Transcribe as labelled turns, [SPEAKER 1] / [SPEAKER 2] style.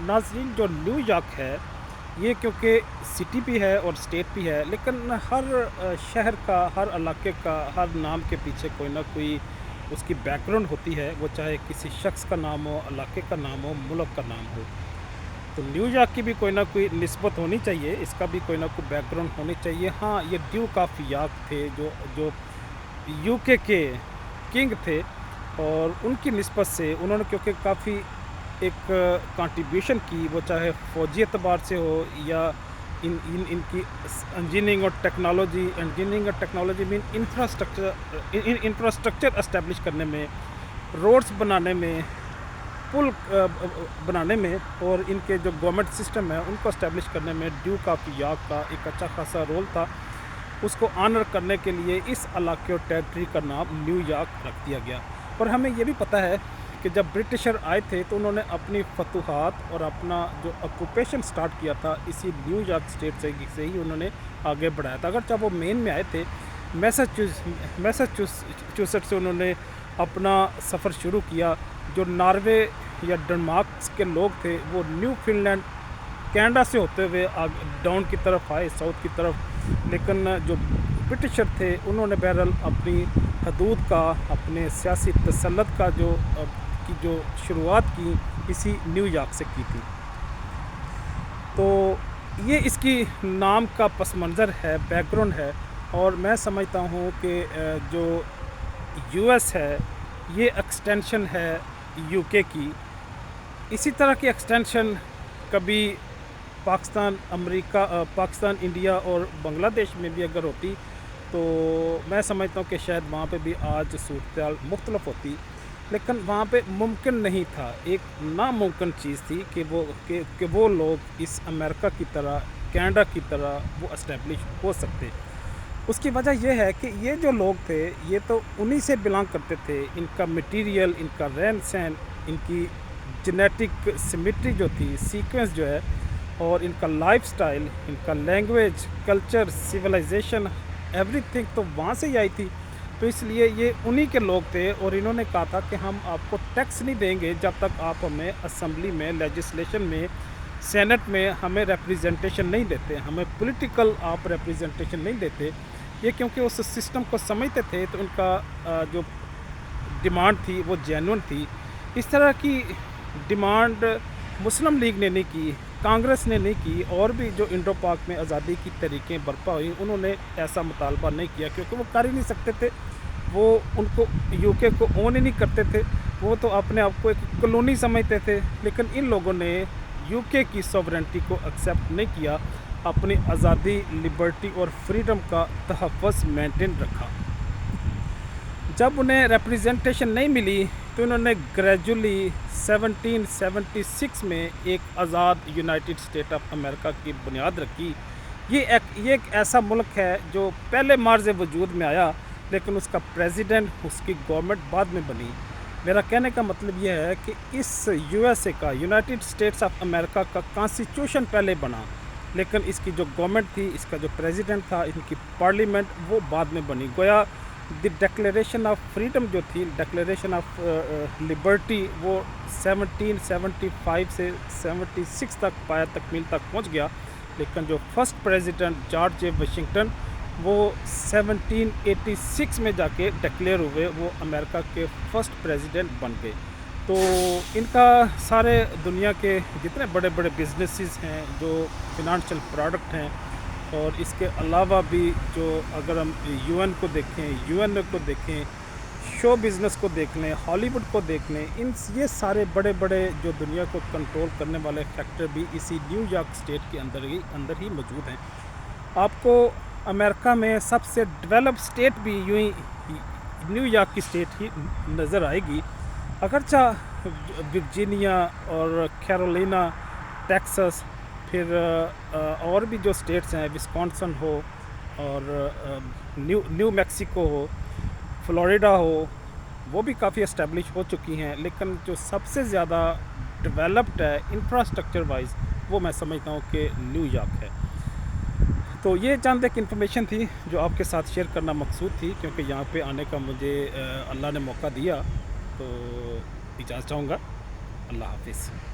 [SPEAKER 1] नाज़रीन, जो न्यूयॉर्क है, ये क्योंकि सिटी भी है और स्टेट भी है, लेकिन हर शहर का, हर इलाके का, हर नाम के पीछे कोई ना कोई उसकी बैकग्राउंड होती है। वो चाहे किसी शख्स का नाम हो, इलाके का नाम हो, मुल्क का नाम हो। तो न्यूयॉर्क की भी कोई ना कोई निस्बत होनी चाहिए, इसका भी कोई ना कोई बैकग्राउंड होनी चाहिए। हाँ, ये ड्यूक ऑफ यॉर्क थे, जो जो यूके के किंग थे, और उनकी निस्बत से उन्होंने क्योंकि काफ़ी एक कंट्रीब्यूशन की, वो चाहे फ़ौजी एतबार से हो या इन इन इनकी इंजीनियरिंग और टेक्नोलॉजी में इंफ्रास्ट्रक्चर एस्टेब्लिश करने में, रोड्स बनाने में, पुल बनाने में, और इनके जो गवर्नमेंट सिस्टम है उनको एस्टेब्लिश करने में ड्यूक ऑफ यॉर्क का एक अच्छा खासा रोल था। उसको ऑनर करने के लिए इस इलाके और टेरिटरी का नाम न्यूयॉर्क रख दिया गया। और हमें ये भी पता है कि जब ब्रिटिशर आए थे तो उन्होंने अपनी फतूहात और अपना जो ऑक्यूपेशन स्टार्ट किया था इसी न्यूयॉर्क स्टेट से ही उन्होंने आगे बढ़ाया था। अगर जब वो मेन में आए थे, मैसाचुसेट्स से उन्होंने अपना सफ़र शुरू किया। जो नॉर्वे या डेनमार्क के लोग थे वो न्यू फिनलैंड, कनाडा से होते हुए डाउन की तरफ आए, साउथ की तरफ। लेकिन जो ब्रिटिशर थे उन्होंने बहरहाल अपनी हदूद का, अपने सियासी तसल्लुत का जो शुरुआत की इसी न्यूयॉर्क से की थी। तो ये इसकी नाम का पस मंज़र है, बैकग्राउंड है। और मैं समझता हूँ कि जो यूएस है ये एक्सटेंशन है यूके की। इसी तरह की एक्सटेंशन कभी पाकिस्तान, इंडिया और बांग्लादेश में भी अगर होती तो मैं समझता हूँ कि शायद वहाँ पे भी आज सूरत मुख्तलिफ होती। लेकिन वहाँ पे मुमकिन नहीं था, एक नामुमकिन चीज़ थी कि वो लोग इस अमेरिका की तरह, कनाडा की तरह वो इस्टेब्लिश हो सकते। उसकी वजह यह है कि ये जो लोग थे ये तो उन्हीं से बिलोंग करते थे। इनका मटेरियल, इनका रहन सहन, इनकी जेनेटिक सिमेट्री जो थी, सीक्वेंस जो है, और इनका लाइफस्टाइल, इनका लैंग्वेज, कल्चर, सिविलाइजेशन, एवरीथिंग तो वहाँ से ही आई थी। तो इसलिए ये उन्हीं के लोग थे। और इन्होंने कहा था कि हम आपको टैक्स नहीं देंगे जब तक आप हमें असम्बली में, लेजिस्लेशन में, सेनेट में हमें रिप्रेजेंटेशन नहीं देते, हमें पॉलिटिकल आप रिप्रेजेंटेशन नहीं देते। ये क्योंकि उस सिस्टम को समझते थे, तो उनका जो डिमांड थी वो जेन्युइन थी। इस तरह की डिमांड मुस्लिम लीग ने नहीं की, कांग्रेस ने नहीं की, और भी जो इंडो पाक में आज़ादी की तरीक़ें बर्पा हुई उन्होंने ऐसा मुतालबा नहीं किया, क्योंकि वो कर ही नहीं सकते थे। वो उनको यूके को ओन ही नहीं करते थे, वो तो अपने आप को एक कॉलोनी समझते थे। लेकिन इन लोगों ने यूके की सॉवरेनिटी को एक्सेप्ट नहीं किया, अपनी आज़ादी, लिबर्टी और फ्रीडम का तहफ़्फ़ुज़ मेंटेन रखा। जब उन्हें रिप्रेजेंटेशन नहीं मिली तो उन्होंने ग्रेजुअली 1776 में एक आज़ाद यूनाइटेड स्टेट ऑफ अमेरिका की बुनियाद रखी। ये एक ऐसा मुल्क है जो पहले मार्ज़ वजूद में आया, लेकिन उसका प्रेसिडेंट, उसकी गवर्नमेंट बाद में बनी। मेरा कहने का मतलब यह है कि इस यूएसए का, यूनाइटेड स्टेट्स ऑफ अमेरिका का कॉन्स्टिट्यूशन पहले बना, लेकिन इसकी जो गवर्नमेंट थी, इसका जो प्रेसिडेंट था, इनकी पार्लियामेंट, वो बाद में बनी। गोया द डिक्लेरेशन ऑफ फ्रीडम जो थी, डिक्लेरेशन ऑफ लिबर्टी, वो 1775 से 76 तक पाया, तकमील तक पहुंच गया। लेकिन जो फर्स्ट प्रेसिडेंट जॉर्ज जे वाशिंगटन, वो 1786 में जाके डिक्लेयर हुए, वो अमेरिका के फर्स्ट प्रेसिडेंट बन गए। तो इनका सारे दुनिया के जितने बड़े बड़े बिजनेसेस हैं, जो फिनंशियल प्रोडक्ट हैं, और इसके अलावा भी जो अगर हम यूएन को देखें, शो बिज़नेस को देख लें, हॉलीवुड को देख लें, ये सारे बड़े बड़े जो दुनिया को कंट्रोल करने वाले फैक्टर भी इसी न्यूयॉर्क स्टेट के अंदर ही मौजूद हैं। आपको अमेरिका में सबसे डेवलप स्टेट भी यूं ही न्यूयॉर्क की स्टेट ही नज़र आएगी। अगरचा वर्जीनिया और कैरोलिना, टेक्सास, फिर और भी जो स्टेट्स हैं, विस्कॉन्सिन हो और न्यू मैक्सिको हो, फ्लोरिडा हो, वो भी काफ़ी एस्टेब्लिश हो चुकी हैं। लेकिन जो सबसे ज़्यादा डेवलप्ड है इंफ्रास्ट्रक्चर वाइज, वो मैं समझता हूँ कि न्यूयॉर्क है। तो ये चंद एक इन्फॉर्मेशन थी जो आपके साथ शेयर करना मकसूद थी, क्योंकि यहाँ पे आने का मुझे अल्लाह ने मौका दिया। तो इजाज़त चाहूँगा। अल्लाह हाफिज़।